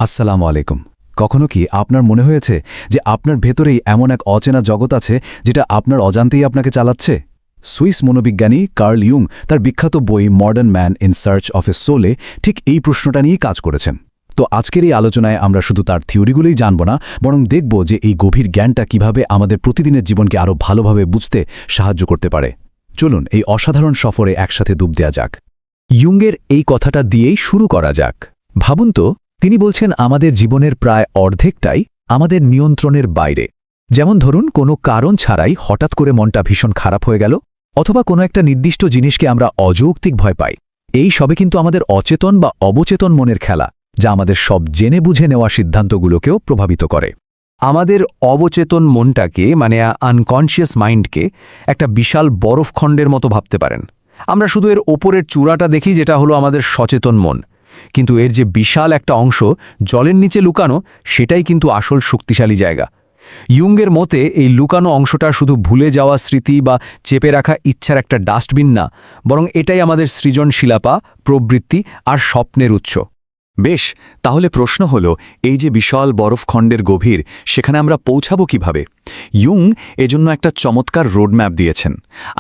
আসসালামু আলাইকুম। কখনো কি আপনার মনে হয়েছে যে আপনার ভেতরেই এমন এক অচেনা জগৎ আছে যেটা আপনার অজান্তেই আপনাকে চালাচ্ছে? সুইস মনোবিজ্ঞানী কার্ল ইয়ুং তার বিখ্যাত বই modern man in search of a সোলে ঠিক এই প্রশ্নটা নিয়েই কাজ করেছেন। তো আজকের এই আলোচনায় আমরা শুধু তার থিওরিগুলোই জানব না, বরং দেখব যে এই গভীর জ্ঞানটা কিভাবে আমাদের প্রতিদিনের জীবনকে আরও ভালোভাবে বুঝতে সাহায্য করতে পারে। চলুন এই অসাধারণ সফরে একসাথে ডুব দেয়া যাক। ইয়ুংয়ের এই কথাটা দিয়েই শুরু করা যাক। ভাবুন তো, তিনি বলছেন আমাদের জীবনের প্রায় অর্ধেকটাই আমাদের নিয়ন্ত্রণের বাইরে। যেমন ধরুন, কোনো কারণ ছাড়াই হঠাৎ করে মনটা ভীষণ খারাপ হয়ে গেল, অথবা কোনো একটা নির্দিষ্ট জিনিসকে আমরা অযৌক্তিক ভয় পাই। এই সবে কিন্তু আমাদের অচেতন বা অবচেতন মনের খেলা, যা আমাদের সব জেনে বুঝে নেওয়া সিদ্ধান্তগুলোকেও প্রভাবিত করে। আমাদের অবচেতন মনটাকে মানে আনকনশিয়াস মাইন্ডকে একটা বিশাল বরফখণ্ডের মতো ভাবতে পারেন। আমরা শুধু এর ওপরের চূড়াটা দেখি, যেটা হলো আমাদের সচেতন মন, কিন্তু এর যে বিশাল একটা অংশ জলের নিচে লুকানো, সেটাই কিন্তু আসল শক্তিশালী জায়গা। ইয়ুংয়ের মতে এই লুকানো অংশটা শুধু ভুলে যাওয়া স্মৃতি বা চেপে রাখা ইচ্ছার একটা ডাস্টবিন না, বরং এটাই আমাদের সৃজনশীলতা, প্রবৃত্তি আর স্বপ্নের উৎস। বেশ, তাহলে প্রশ্ন হল, এই যে বিশাল বরফখণ্ডের গভীর, সেখানে আমরা পৌঁছাবো কিভাবে? ইয়ুং এজন্য একটা চমৎকার রোডম্যাপ দিয়েছেন,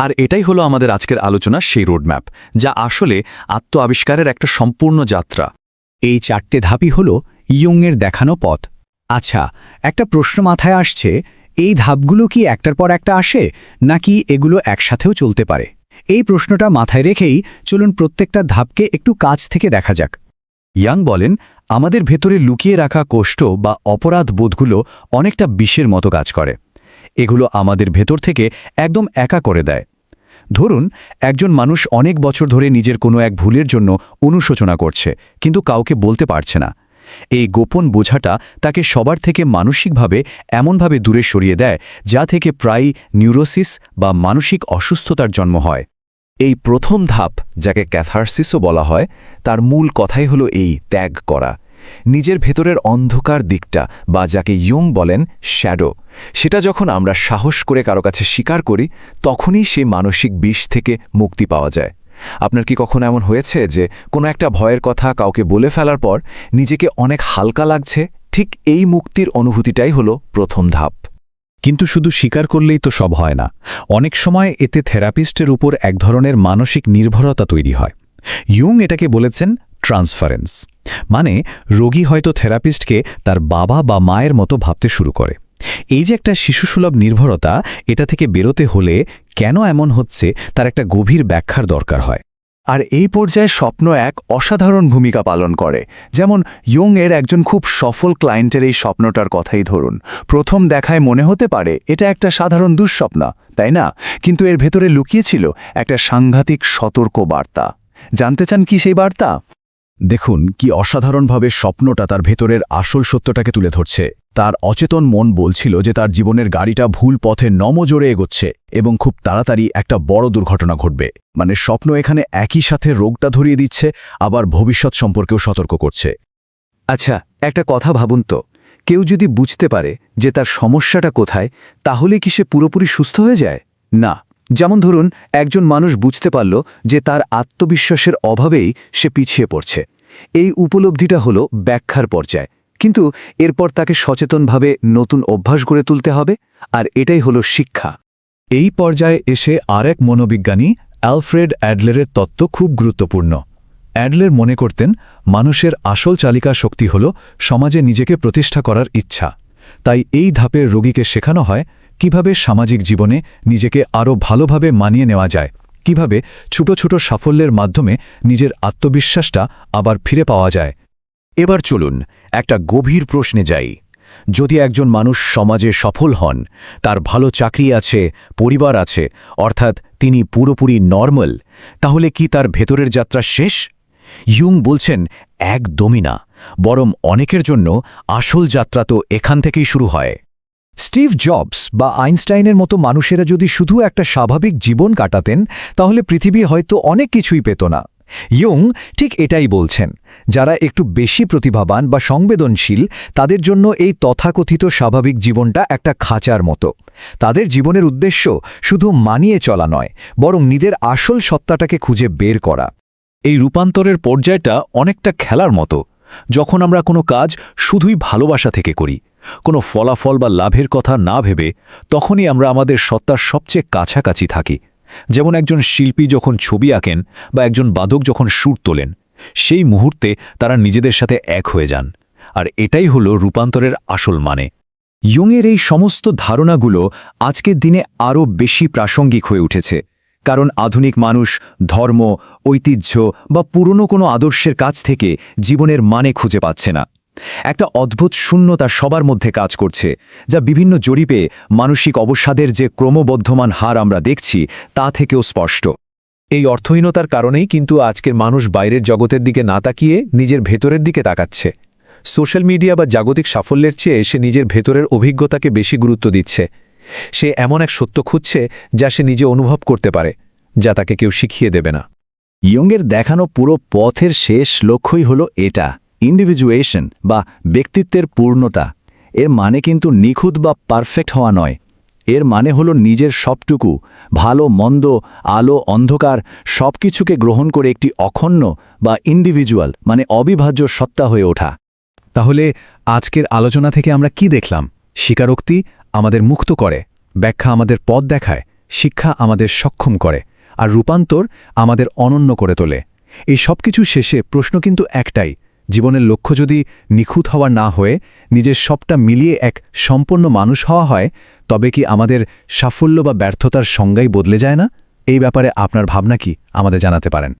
আর এটাই হলো আমাদের আজকের আলোচনা সেই রোডম্যাপ, যা আসলে আত্ম আবিষ্কারের একটা সম্পূর্ণ যাত্রা। এই 4টে ধাপই হল ইয়ুংয়ের দেখানো পথ। আচ্ছা, একটা প্রশ্ন মাথায় আসছে, এই ধাপগুলো কি একটার পর একটা আসে, নাকি এগুলো একসাথেও চলতে পারে? এই প্রশ্নটা মাথায় রেখেই চলুন প্রত্যেকটা ধাপকে একটু কাছ থেকে দেখা যাক। ইয়াং বলেন, আমাদের ভেতরে লুকিয়ে রাখা কষ্ট বা অপরাধ বোধগুলো অনেকটা বিষের মতো কাজ করে। এগুলো আমাদের ভেতর থেকে একদম একা করে দেয়। ধরুন, একজন মানুষ অনেক বছর ধরে নিজের কোনো এক ভুলের জন্য অনুশোচনা করছে, কিন্তু কাউকে বলতে পারছে না। এই গোপন বোঝাটা তাকে সবার থেকে মানসিকভাবে এমনভাবে দূরে সরিয়ে দেয়, যা থেকে প্রায়ই নিউরোসিস বা মানসিক অসুস্থতার জন্ম হয়। এই প্রথম ধাপ, যাকে ক্যাথারসিসও বলা হয়, তার মূল কথাই হলো এই ত্যাগ করা। নিজের ভেতরের অন্ধকার দিকটা, বা যাকে ইয়ুং বলেন শ্যাডো, সেটা যখন আমরা সাহস করে কারো কাছে স্বীকার করি, তখনই সেই মানসিক বিষ থেকে মুক্তি পাওয়া যায়। আপনার কি কখনো এমন হয়েছে যে কোনো একটা ভয়ের কথা কাউকে বলে ফেলার পর নিজেকে অনেক হালকা লাগছে? ঠিক এই মুক্তির অনুভূতিটাই হলো প্রথম ধাপ। কিন্তু শুধু স্বীকার করলেই তো সব হয় না। অনেক সময় এতে থেরাপিস্টের উপর এক ধরনের মানসিক নির্ভরতা তৈরি হয়। ইয়ুং এটাকে বলেছেন ট্রান্সফারেন্স। মানে রোগী হয়তো থেরাপিস্টকে তার বাবা বা মায়ের মতো ভাবতে শুরু করে। এই যে একটা শিশুসুলভ নির্ভরতা, এটা থেকে বেরোতে হলে কেন এমন হচ্ছে তার একটা গভীর ব্যাখ্যার দরকার হয়। আর এই পর্যায়ে স্বপ্ন এক অসাধারণ ভূমিকা পালন করে। যেমন ইয়ুংয়ের একজন খুব সফল ক্লায়েন্টের এই স্বপ্নটার কথাই ধরুন। প্রথম দেখায় মনে হতে পারে এটা একটা সাধারণ দুঃস্বপ্ন, তাই না? কিন্তু এর ভেতরে লুকিয়েছিল একটা সাংঘাতিক সতর্ক বার্তা। জানতে চান কি সেই বার্তা? দেখুন কি অসাধারণভাবে স্বপ্নটা তার ভেতরের আসল সত্যটাকে তুলে ধরছে। তার অচেতন মন বলছিল যে তার জীবনের গাড়িটা ভুল পথে নমজোরে এগোচ্ছে এবং খুব তাড়াতাড়ি একটা বড় দুর্ঘটনা ঘটবে। মানে স্বপ্ন এখানে একই সাথে রোগটা ধরিয়ে দিচ্ছে, আবার ভবিষ্যৎ সম্পর্কেও সতর্ক করছে। আচ্ছা, একটা কথা ভাবুন তো, কেউ যদি বুঝতে পারে যে তার সমস্যাটা কোথায়, তাহলে কি সে পুরোপুরি সুস্থ হয়ে যায়? না। যেমন ধরুন, একজন মানুষ বুঝতে পারল যে তার আত্মবিশ্বাসের অভাবেই সে পিছিয়ে পড়ছে। এই উপলব্ধিটা হলো ব্যাখ্যার পর্যায়, কিন্তু এরপর তাকে সচেতনভাবে নতুন অভ্যাস গড়ে তুলতে হবে, আর এটাই হলো শিক্ষা। এই পর্যায়ে এসে আরেক মনোবিজ্ঞানী অ্যালফ্রেড অ্যাডলারের তত্ত্ব খুব গুরুত্বপূর্ণ। অ্যাডলার মনে করতেন মানুষের আসল চালিকা শক্তি হল সমাজে নিজেকে প্রতিষ্ঠা করার ইচ্ছা। তাই এই ধাপের রোগীকে শেখানো হয় কিভাবে সামাজিক জীবনে নিজেকে আরও ভালোভাবে মানিয়ে নেওয়া যায়, কিভাবে ছোট ছোট সাফল্যের মাধ্যমে নিজের আত্মবিশ্বাসটা আবার ফিরে পাওয়া যায়। এবার চলুন একটা গভীর প্রশ্নে যাই। যদি একজন মানুষ সমাজে সফল হন, তার ভালো চাকরি আছে, পরিবার আছে, অর্থাৎ তিনি পুরোপুরি নরমাল, তাহলে কি তার ভেতরের যাত্রা শেষ? ইয়ুং বলছেন একদমই না, বরং অনেকের জন্য আসল যাত্রা তো এখান থেকেই শুরু হয়। স্টিভ জবস বা আইনস্টাইনের মতো মানুষেরা যদি শুধু একটা স্বাভাবিক জীবন কাটাতেন, তাহলে পৃথিবী হয়তো অনেক কিছুই পেত না। ইয়ুং ঠিক এটাই বলছেন, যারা একটু বেশি প্রতিভাবান বা সংবেদনশীল, তাদের জন্য এই তথাকথিত স্বাভাবিক জীবনটা একটা খাঁচার মতো। তাদের জীবনের উদ্দেশ্য শুধু মানিয়ে চলা নয়, বরং নিজের আসল সত্তাটাকে খুঁজে বের করা। এই রূপান্তরের পর্যায়টা অনেকটা খেলার মতো। যখন আমরা কোনো কাজ শুধুই ভালোবাসা থেকে করি, কোনো ফলাফল বা লাভের কথা না ভেবে, তখনই আমরা আমাদের সত্তার সবচেয়ে কাছাকাছি থাকি। যেমন একজন শিল্পী যখন ছবি আঁকেন বা একজন বাদক যখন সুর তোলেন, সেই মুহূর্তে তারা নিজেদের সাথে এক হয়ে যান। আর এটাই হলো রূপান্তরের আসল মানে। ইয়ংয়ের এই সমস্ত ধারণাগুলো আজকের দিনে আরও বেশি প্রাসঙ্গিক হয়ে উঠেছে, কারণ আধুনিক মানুষ ধর্ম, ঐতিহ্য বা পুরনো কোনো আদর্শের কাছ থেকে জীবনের মানে খুঁজে পাচ্ছে না। একটা অদ্ভুত শূন্যতা সবার মধ্যে কাজ করছে, যা বিভিন্ন জরিপে মানসিক অবসাদের যে ক্রমবর্ধমান হার আমরা দেখছি তা থেকেও স্পষ্ট। এই অর্থহীনতার কারণেই কিন্তু আজকের মানুষ বাইরের জগতের দিকে না তাকিয়ে নিজের ভেতরের দিকে তাকাচ্ছে। সোশ্যাল মিডিয়া বা জাগতিক সাফল্যের চেয়ে সে নিজের ভেতরের অভিজ্ঞতাকে বেশি গুরুত্ব দিচ্ছে। সে এমন এক সত্য খুঁজছে যা সে নিজে অনুভব করতে পারে, যা তাকে কেউ শিখিয়ে দেবে না। ইয়ংয়ের দেখানো পুরো পথের শেষ লক্ষ্যই হলো এটা, ইন্ডিভিজুয়েশন বা ব্যক্তিত্বের পূর্ণতা। এর মানে কিন্তু নিখুঁত বা পারফেক্ট হওয়া নয়। এর মানে হলো নিজের সবটুকু, ভালো মন্দ, আলো অন্ধকার সবকিছুকে গ্রহণ করে একটি অখণ্ড বা ইন্ডিভিজুয়াল মানে অবিভাজ্য সত্তা হয়ে ওঠা। তাহলে আজকের আলোচনা থেকে আমরা কি দেখলাম? স্বীকারোক্তি আমাদের মুক্ত করে, ব্যাখ্যা আমাদের পথ দেখায়, শিক্ষা আমাদের সক্ষম করে, আর রূপান্তর আমাদের অনন্য করে তোলে। এই সব কিছু শেষে প্রশ্ন কিন্তু একটাই, জীবনের লক্ষ্য যদি নিখুঁত হওয়া না হয়ে নিজের সবটা মিলিয়ে এক সম্পূর্ণ মানুষ হওয়া হয়, তবে কি আমাদের সাফল্য বা ব্যর্থতার সংজ্ঞাই বদলে যায় না? এই ব্যাপারে আপনার ভাবনা কি আমাদের জানাতে পারেন।